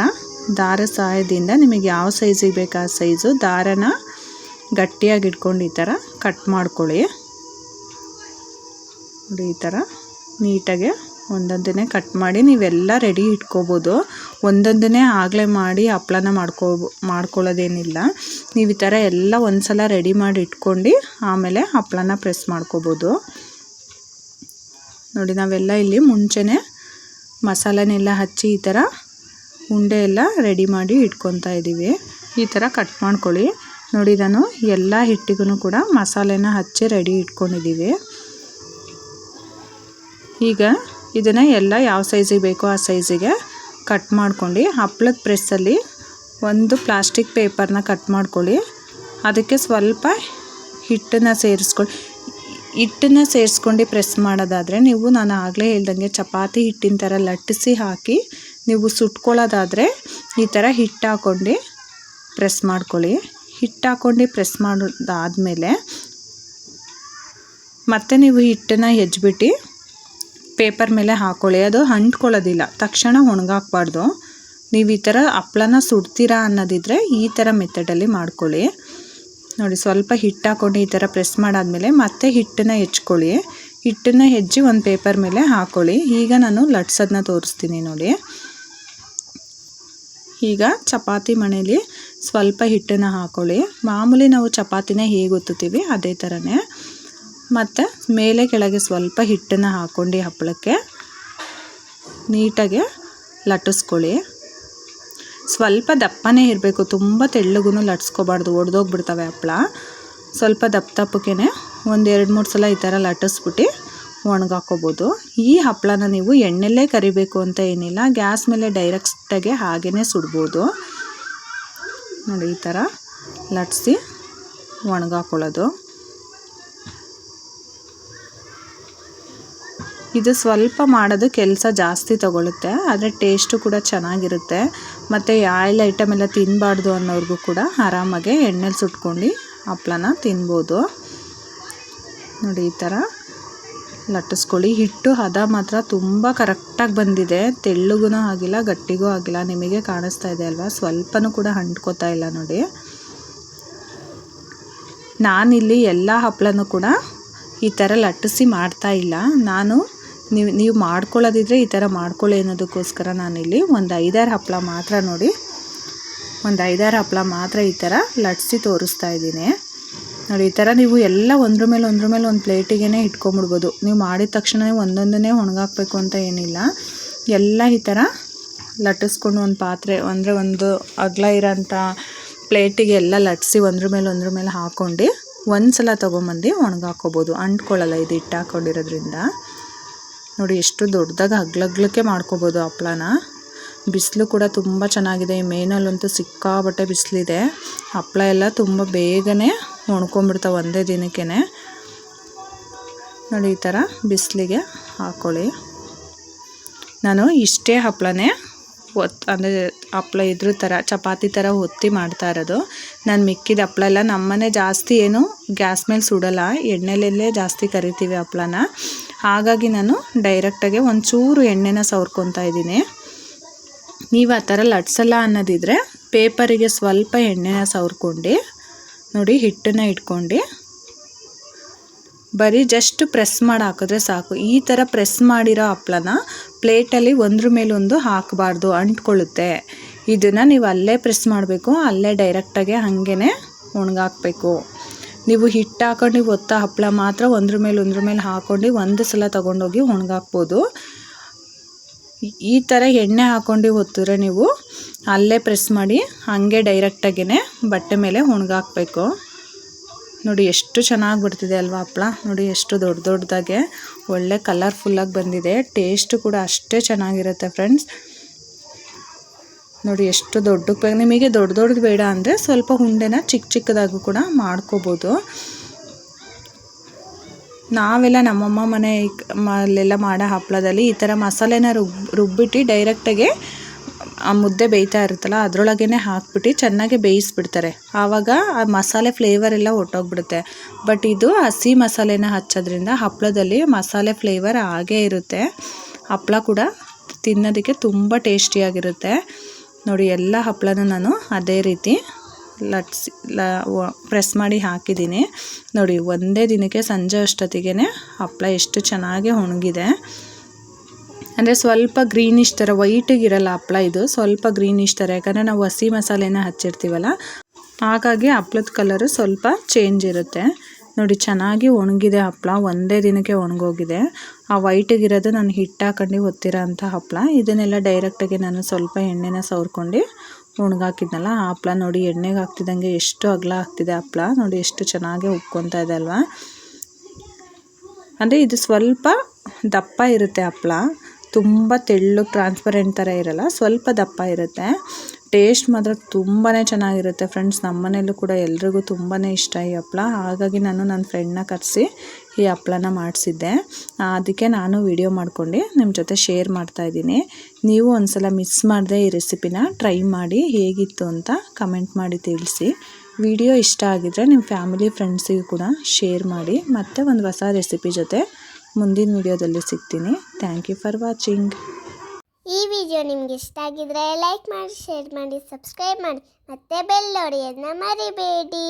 ದಾರ ಸಹಾಯದಿಂದ ನಿಮಗೆ ಯಾವ ಸೈಜಿಗೆ ಬೇಕು ಆ ಸೈಜು ದಾರನ ಗಟ್ಟಿಯಾಗಿ ಇಟ್ಕೊಂಡು ಈ ಥರ ಕಟ್ ಮಾಡ್ಕೊಳ್ಳಿ ನೋಡಿ. ಈ ಥರ ನೀಟಾಗೆ ಒಂದೊಂದನ್ನೇ ಕಟ್ ಮಾಡಿ ನೀವೆಲ್ಲ ರೆಡಿ ಇಟ್ಕೋಬೋದು. ಒಂದೊಂದನ್ನೇ ಆಗಲೇ ಮಾಡಿ ಹಪ್ಪಳನ ಮಾಡ್ಕೊಳ್ಳೋದೇನಿಲ್ಲ. ನೀವು ಈ ಥರ ಎಲ್ಲ ಒಂದ್ಸಲ ರೆಡಿ ಮಾಡಿ ಇಟ್ಕೊಂಡು ಆಮೇಲೆ ಹಪ್ಪಳನ ಪ್ರೆಸ್ ಮಾಡ್ಕೋಬೋದು ನೋಡಿ. ನಾವೆಲ್ಲ ಇಲ್ಲಿ ಮುಂಚೆನೇ ಮಸಾಲೆನೆಲ್ಲ ಹಚ್ಚಿ ಈ ಥರ ಉಂಡೆ ಎಲ್ಲ ರೆಡಿ ಮಾಡಿ ಇಟ್ಕೊತಾ ಇದ್ದೀವಿ. ಈ ಥರ ಕಟ್ ಮಾಡ್ಕೊಳ್ಳಿ ನೋಡಿ. ನಾನು ಎಲ್ಲ ಹಿಟ್ಟಿಗೂ ಕೂಡ ಮಸಾಲೆನ ಹಚ್ಚಿ ರೆಡಿ ಇಟ್ಕೊಂಡಿದ್ದೀವಿ. ಈಗ ಇದನ್ನು ಎಲ್ಲ ಯಾವ ಸೈಜಿಗೆ ಬೇಕೋ ಆ ಸೈಜಿಗೆ ಕಟ್ ಮಾಡ್ಕೊಂಡು ಹಪ್ಪಳದ ಪ್ರೆಸ್ಸಲ್ಲಿ ಒಂದು ಪ್ಲಾಸ್ಟಿಕ್ ಪೇಪರ್ನ ಕಟ್ ಮಾಡ್ಕೊಳ್ಳಿ. ಅದಕ್ಕೆ ಸ್ವಲ್ಪ ಹಿಟ್ಟನ್ನು ಸೇರಿಸ್ಕೊಂಡು ಪ್ರೆಸ್ ಮಾಡೋದಾದರೆ ನೀವು ನಾನು ಆಗಲೇ ಹೇಳ್ದಂಗೆ ಚಪಾತಿ ಹಿಟ್ಟಿನ ಥರ ಲಟ್ಟಿಸಿ ಹಾಕಿ ನೀವು ಸುಟ್ಕೊಳ್ಳೋದಾದರೆ ಈ ಥರ ಹಿಟ್ಟು ಹಾಕ್ಕೊಂಡು ಪ್ರೆಸ್ ಮಾಡ್ಕೊಳ್ಳಿ. ಹಿಟ್ಟು ಹಾಕ್ಕೊಂಡು ಪ್ರೆಸ್ ಮಾಡೋದಾದಮೇಲೆ ಮತ್ತೆ ನೀವು ಹಿಟ್ಟನ್ನು ಹೆಜ್ಬಿಟ್ಟು ಪೇಪರ್ ಮೇಲೆ ಹಾಕ್ಕೊಳ್ಳಿ. ಅದು ಅಂಟ್ಕೊಳ್ಳೋದಿಲ್ಲ, ತಕ್ಷಣ ಒಣಗಾಕಬಾರ್ದು. ನೀವು ಈ ಥರ ಹಪ್ಪಳನ ಸುಡ್ತೀರಾ ಅನ್ನೋದಿದ್ರೆ ಈ ಥರ ಮೆಥಡಲ್ಲಿ ಮಾಡ್ಕೊಳ್ಳಿ ನೋಡಿ. ಸ್ವಲ್ಪ ಹಿಟ್ಟು ಹಾಕ್ಕೊಂಡು ಈ ಥರ ಪ್ರೆಸ್ ಮಾಡಾದಮೇಲೆ ಮತ್ತೆ ಹಿಟ್ಟನ್ನು ಹೆಚ್ಕೊಳ್ಳಿ. ಹಿಟ್ಟನ್ನು ಹೆಜ್ಜಿ ಒಂದು ಪೇಪರ್ ಮೇಲೆ ಹಾಕ್ಕೊಳ್ಳಿ. ಈಗ ನಾನು ಲಟ್ಸೋದನ್ನ ತೋರಿಸ್ತೀನಿ ನೋಡಿ. ಈಗ ಚಪಾತಿ ಮಣೇಲಿ ಸ್ವಲ್ಪ ಹಿಟ್ಟನ್ನು ಹಾಕ್ಕೊಳ್ಳಿ. ಮಾಮೂಲಿ ನಾವು ಚಪಾತಿನ ಹೇಗೆ ಒತ್ತುತ್ತೀವಿ ಅದೇ ಥರನೇ. ಮತ್ತು ಮೇಲೆ ಕೆಳಗೆ ಸ್ವಲ್ಪ ಹಿಟ್ಟನ್ನು ಹಾಕ್ಕೊಂಡು ಹಪ್ಪಳಕ್ಕೆ ನೀಟಾಗಿ ಲಟ್ಟಿಸ್ಕೊಳ್ಳಿ. ಸ್ವಲ್ಪ ದಪ್ಪನೇ ಇರಬೇಕು, ತುಂಬ ತೆಳ್ಳಗೂ ಲಟ್ಸ್ಕೊಬಾರ್ದು, ಒಡೆದೋಗ್ಬಿಡ್ತವೆ ಹಪ್ಪಳ. ಸ್ವಲ್ಪ ದಪ್ಪಕ್ಕೆ ಒಂದು 2-3 ಸಲ ಈ ಥರ ಲಟ್ಟಿಸ್ಬಿಟ್ಟು ಒಣಗಾಕೋಬೋದು. ಈ ಹಪ್ಪಳನ ನೀವು ಎಣ್ಣೆಲ್ಲೇ ಕರಿಬೇಕು ಅಂತ ಏನಿಲ್ಲ, ಗ್ಯಾಸ್ ಮೇಲೆ ಡೈರೆಕ್ಟಾಗಿ ಹಾಗೇ ಸುಡ್ಬೋದು ನೋಡಿ ಈ ಥರ ಲಟ್ಸಿ ಒಣಗಾಕೊಳ್ಳೋದು. ಇದು ಸ್ವಲ್ಪ ಮಾಡೋದು ಕೆಲಸ ಜಾಸ್ತಿ ತಗೊಳುತ್ತೆ, ಆದರೆ ಟೇಸ್ಟು ಕೂಡ ಚೆನ್ನಾಗಿರುತ್ತೆ. ಮತ್ತು ಆಯಿಲ್ ಐಟಮ್ ಎಲ್ಲ ತಿನ್ನಬಾರ್ದು ಅನ್ನೋರಿಗೂ ಕೂಡ ಆರಾಮಾಗೆ ಎಣ್ಣೆಲಿ ಸುಟ್ಕೊಂಡು ಹಪ್ಳನ ತಿನ್ಬೋದು. ನೋಡಿ ಈ ಥರ ಲಟ್ಟಿಸ್ಕೊಳ್ಳಿ. ಹಿಟ್ಟು ಹದ ಮಾತ್ರ ತುಂಬ ಕರೆಕ್ಟಾಗಿ ಬಂದಿದೆ, ತೆಳ್ಳಗೂ ಆಗಿಲ್ಲ ಗಟ್ಟಿಗೂ ಆಗಿಲ್ಲ. ನಿಮಗೆ ಕಾಣಿಸ್ತಾ ಇದೆ ಅಲ್ವಾ, ಸ್ವಲ್ಪನೂ ಕೂಡ ಅಂಟ್ಕೋತಾ ಇಲ್ಲ ನೋಡಿ. ನಾನಿಲ್ಲಿ ಎಲ್ಲ ಹಪ್ಪಳನೂ ಕೂಡ ಈ ಥರ ಲಟ್ಟಿಸಿ ಮಾಡ್ತಾ ಇಲ್ಲ. ನೀವು ಮಾಡ್ಕೊಳ್ಳೋದಿದ್ರೆ ಈ ಥರ ಮಾಡ್ಕೊಳ್ಳಿ ಅನ್ನೋದಕ್ಕೋಸ್ಕರ ನಾನಿಲ್ಲಿ ಒಂದು 5-6 ಹಪ್ಪಳ ಮಾತ್ರ ನೋಡಿ, ಒಂದು 5-6 ಹಪ್ಪಳ ಮಾತ್ರ ಈ ಥರ ಲಟ್ಟಿಸಿ ತೋರಿಸ್ತಾ ಇದ್ದೀನಿ ನೋಡಿ. ಈ ಥರ ನೀವು ಎಲ್ಲ ಒಂದ್ರ ಮೇಲೆ ಒಂದು ಪ್ಲೇಟಿಗೆ ಇಟ್ಕೊಂಬಿಡ್ಬೋದು. ನೀವು ಮಾಡಿದ ತಕ್ಷಣ ಒಂದೊಂದನ್ನೇ ಒಣಗಾಕಬೇಕು ಅಂತ ಏನಿಲ್ಲ. ಎಲ್ಲ ಈ ಥರ ಲಟ್ಟಿಸ್ಕೊಂಡು ಒಂದು ಪಾತ್ರೆ ಅಂದರೆ ಒಂದು ಅಗಲ ಇರೋಂಥ ಪ್ಲೇಟಿಗೆ ಎಲ್ಲ ಲಟ್ಟಿಸಿ ಒಂದ್ರ ಮೇಲೆ ಹಾಕ್ಕೊಂಡು ಒಂದು ಸಲ ತೊಗೊಂಬಂದು ಒಣಗಾಕೋಬೋದು, ಅಂಟ್ಕೊಳ್ಳಲ್ಲ ಇದು ಹಿಟ್ಟು ಹಾಕ್ಕೊಂಡಿರೋದ್ರಿಂದ. ನೋಡಿ ಎಷ್ಟು ದೊಡ್ಡದಾಗಿ ಅಗ್ಲಕ್ಕೆ ಮಾಡ್ಕೋಬೋದು ಹಪ್ಳನ. ಬಿಸಿಲು ಕೂಡ ತುಂಬ ಚೆನ್ನಾಗಿದೆ, ಈ ಮೇನಲ್ಲಂತೂ ಸಿಕ್ಕಾಬಟ್ಟೆ ಬಿಸಿಲಿದೆ. ಹಪ್ಪಳ ಎಲ್ಲ ತುಂಬ ಬೇಗನೆ ಒಣ್ಕೊಂಬಿಡ್ತಾವೆ ಒಂದೇ ದಿನಕ್ಕೆ. ನೋಡಿ ಈ ಥರ ಬಿಸಿಲಿಗೆ ಹಾಕ್ಕೊಳ್ಳಿ. ನಾನು ಇಷ್ಟೇ ಹಪ್ಪಳನೇ ಅಂದರೆ ಹಪ್ಪಳ ಇದ್ರ ಥರ ಚಪಾತಿ ಥರ ಒತ್ತಿ ಮಾಡ್ತಾ ಇರೋದು. ನಾನು ಮಿಕ್ಕಿದ ಹಪ್ಪಳ ಎಲ್ಲ ನಮ್ಮನೆ ಜಾಸ್ತಿ ಏನು ಗ್ಯಾಸ್ ಮೇಲೆ ಸುಡಲ್ಲ, ಎಣ್ಣೆಲಲ್ಲೇ ಜಾಸ್ತಿ ಕರಿತೀವಿ ಹಪ್ಪಳನ. ಹಾಗಾಗಿ ನಾನು ಡೈರೆಕ್ಟಾಗೆ ಒಂಚೂರು ಎಣ್ಣೆನ ಸವರ್ಕೊತಾ ಇದ್ದೀನಿ. ನೀವು ಆ ಥರ ಲಟ್ಸಲ್ಲ ಅನ್ನೋದಿದ್ರೆ ಪೇಪರಿಗೆ ಸ್ವಲ್ಪ ಎಣ್ಣೆನ ಸವರ್ಕೊಂಡು ನೋಡಿ ಹಿಟ್ಟನ್ನು ಇಟ್ಕೊಂಡು ಬರೀ ಜಸ್ಟ್ ಪ್ರೆಸ್ ಮಾಡಿ ಹಾಕಿದ್ರೆ ಸಾಕು. ಈ ಥರ ಪ್ರೆಸ್ ಮಾಡಿರೋ ಹಪ್ಪಳನ ಪ್ಲೇಟಲ್ಲಿ ಒಂದ್ರ ಮೇಲೊಂದು ಹಾಕಬಾರ್ದು, ಅಂಟ್ಕೊಳ್ಳುತ್ತೆ. ಇದನ್ನು ನೀವು ಅಲ್ಲೇ ಪ್ರೆಸ್ ಮಾಡಬೇಕು, ಅಲ್ಲೇ ಡೈರೆಕ್ಟಾಗೆ ಹಾಗೇ ಒಣಗಾಕಬೇಕು. ನೀವು ಹಿಟ್ಟು ಹಾಕೊಂಡು ಒತ್ತ ಹಪ್ಪಳ ಮಾತ್ರ ಒಂದ್ರ ಮೇಲೆ ಹಾಕ್ಕೊಂಡು ಒಂದು ಸಲ ತೊಗೊಂಡೋಗಿ ಒಣಗಾಕ್ಬೋದು. ಈ ಥರ ಎಣ್ಣೆ ಹಾಕ್ಕೊಂಡು ಒತ್ತಿದ್ರೆ ನೀವು ಅಲ್ಲೇ ಪ್ರೆಸ್ ಮಾಡಿ ಹಾಗೆ ಡೈರೆಕ್ಟಾಗೇ ಬಟ್ಟೆ ಮೇಲೆ ಒಣಗಾಕಬೇಕು. ನೋಡಿ ಎಷ್ಟು ಚೆನ್ನಾಗಿ ಬರ್ತಿದೆ ಅಲ್ವಾ ಹಪ್ಪಳ. ನೋಡಿ ಎಷ್ಟು ದೊಡ್ಡದಾಗೆ ಒಳ್ಳೆ ಕಲರ್ಫುಲ್ಲಾಗಿ ಬಂದಿದೆ. ಟೇಸ್ಟು ಕೂಡ ಅಷ್ಟೇ ಚೆನ್ನಾಗಿರುತ್ತೆ ಫ್ರೆಂಡ್ಸ್. ನೋಡಿ ಎಷ್ಟು ದೊಡ್ಡಕ್ಕೆ ಬೇಕು. ನಿಮಗೆ ದೊಡ್ಡದು ಬೇಡ ಅಂದರೆ ಸ್ವಲ್ಪ ಉಂಡೆನ ಚಿಕ್ಕದಾಗೂ ಕೂಡ ಮಾಡ್ಕೋಬೋದು. ನಾವೆಲ್ಲ ನಮ್ಮಮ್ಮ ಮನೆಯಲ್ಲೆಲ್ಲ ಮಾಡೋ ಹಪ್ಪಳದಲ್ಲಿ ಈ ಥರ ಮಸಾಲೆನ ರುಬ್ಬಿಟ್ಟು ಡೈರೆಕ್ಟಾಗೆ ಆ ಮುದ್ದೆ ಬೇಯ್ತಾ ಇರುತ್ತಲ್ಲ ಅದರೊಳಗೇ ಹಾಕ್ಬಿಟ್ಟು ಚೆನ್ನಾಗಿ ಬೇಯಿಸ್ಬಿಡ್ತಾರೆ. ಆವಾಗ ಆ ಮಸಾಲೆ ಫ್ಲೇವರ್ ಎಲ್ಲ ಹೊಟ್ಟೋಗ್ಬಿಡುತ್ತೆ. ಬಟ್ ಇದು ಹಸಿ ಮಸಾಲೆನ ಹಚ್ಚೋದ್ರಿಂದ ಹಪ್ಪಳದಲ್ಲಿ ಮಸಾಲೆ ಫ್ಲೇವರ್ ಹಾಗೇ ಇರುತ್ತೆ. ಹಪ್ಪಳ ಕೂಡ ತಿನ್ನೋದಕ್ಕೆ ತುಂಬ ಟೇಸ್ಟಿಯಾಗಿರುತ್ತೆ. ನೋಡಿ ಎಲ್ಲ ಹಪ್ಪಳನೂ ನಾನು ಅದೇ ರೀತಿ ಲಟ್ಸಿ ಪ್ರೆಸ್ ಮಾಡಿ ಹಾಕಿದ್ದೀನಿ. ನೋಡಿ ಒಂದೇ ದಿನಕ್ಕೆ ಸಂಜೆ ಅಷ್ಟೊತ್ತಿಗೆ ಹಪ್ಪಳ ಎಷ್ಟು ಚೆನ್ನಾಗಿ ಒಣಗಿದೆ. ಅಂದರೆ ಸ್ವಲ್ಪ ಗ್ರೀನಿಶ್ ಥರ ವೈಟಿಗಿರಲ್ಲ ಹಪ್ಪಳ, ಇದು ಸ್ವಲ್ಪ ಗ್ರೀನಿಶ್ ಥರ. ಯಾಕಂದರೆ ನಾವು ಹಸಿ ಮಸಾಲೆನ ಹಚ್ಚಿರ್ತೀವಲ್ಲ, ಹಾಗಾಗಿ ಹಪ್ಪಳದ ಕಲರು ಸ್ವಲ್ಪ ಚೇಂಜ್ ಇರುತ್ತೆ. ನೋಡಿ ಚೆನ್ನಾಗಿ ಒಣಗಿದೆ ಹಪ್ಪಳ, ಒಂದೇ ದಿನಕ್ಕೆ ಒಣಗೋಗಿದೆ. ಆ ವೈಟಿಗಿರೋದು ನಾನು ಹಿಟ್ಟು ಹಾಕೊಂಡು ಒತ್ತಿರೋ ಅಂಥ ಹಪ್ಪಳ. ಇದನ್ನೆಲ್ಲ ಡೈರೆಕ್ಟಾಗಿ ನಾನು ಸ್ವಲ್ಪ ಎಣ್ಣೆನ ಸವರ್ಕೊಂಡು ಒಣಗಾಕಿದ್ನಲ್ಲ ಆ ಹಪ್ಪಳ ನೋಡಿ ಎಣ್ಣೆಗೆ ಹಾಕ್ತಿದ್ದಂಗೆ ಎಷ್ಟು ಅಗಲ ಆಗ್ತಿದೆ ಹಪ್ಪಳ. ನೋಡಿ ಎಷ್ಟು ಚೆನ್ನಾಗಿ ಉಬ್ಕೊತಾ ಇದೆ ಅಲ್ವಾ. ಅಂದರೆ ಇದು ಸ್ವಲ್ಪ ದಪ್ಪ ಇರುತ್ತೆ ಹಪ್ಪಳ, ತುಂಬ ತೆಳ್ಳಗೆ ಟ್ರಾನ್ಸ್ಪರೆಂಟ್ ಥರ ಇರಲ್ಲ, ಸ್ವಲ್ಪ ದಪ್ಪ ಇರುತ್ತೆ. ಟೇಸ್ಟ್ ಮಾತ್ರ ತುಂಬಾ ಚೆನ್ನಾಗಿರುತ್ತೆ ಫ್ರೆಂಡ್ಸ್. ನಮ್ಮ ಮನೆಯಲ್ಲೂ ಕೂಡ ಎಲ್ರಿಗೂ ತುಂಬಾ ಇಷ್ಟ ಈ ಹಪ್ಪಳ. ಹಾಗಾಗಿ ನಾನು ನನ್ನ ಫ್ರೆಂಡ್ನ ಕರೆಸಿ ಈ ಹಪ್ಪಳನ ಮಾಡಿಸಿದ್ದೆ. ಅದಕ್ಕೆ ನಾನು ವಿಡಿಯೋ ಮಾಡ್ಕೊಂಡು ನಿಮ್ಮ ಜೊತೆ ಶೇರ್ ಮಾಡ್ತಾಯಿದ್ದೀನಿ. ನೀವು ಒಂದು ಸಲ ಮಿಸ್ ಮಾಡದೆ ಈ ರೆಸಿಪಿನ ಟ್ರೈ ಮಾಡಿ ಹೇಗಿತ್ತು ಅಂತ ಕಮೆಂಟ್ ಮಾಡಿ ತಿಳಿಸಿ. ವಿಡಿಯೋ ಇಷ್ಟ ಆಗಿದ್ರೆ ನಿಮ್ಮ ಫ್ಯಾಮಿಲಿ ಫ್ರೆಂಡ್ಸಿಗೂ ಕೂಡ ಶೇರ್ ಮಾಡಿ. ಮತ್ತೆ ಒಂದು ಹೊಸ ರೆಸಿಪಿ ಜೊತೆ ಮುಂದಿನ ವಿಡಿಯೋದಲ್ಲಿ ಸಿಗ್ತೀನಿ. Thank you for watching. ಈ ವಿಡಿಯೋ ನಿಮಗೆ ಇಷ್ಟ ಆಗಿದ್ರೆ ಲೈಕ್ ಮಾಡಿ, ಶೇರ್ ಮಾಡಿ, ಸಬ್ಸ್ಕ್ರೈಬ್ ಮಾಡಿ, ಮತ್ತೆ ಬೆಲ್ ಹೊಡೆಯೋದನ್ನ ಮರಿಬೇಡಿ.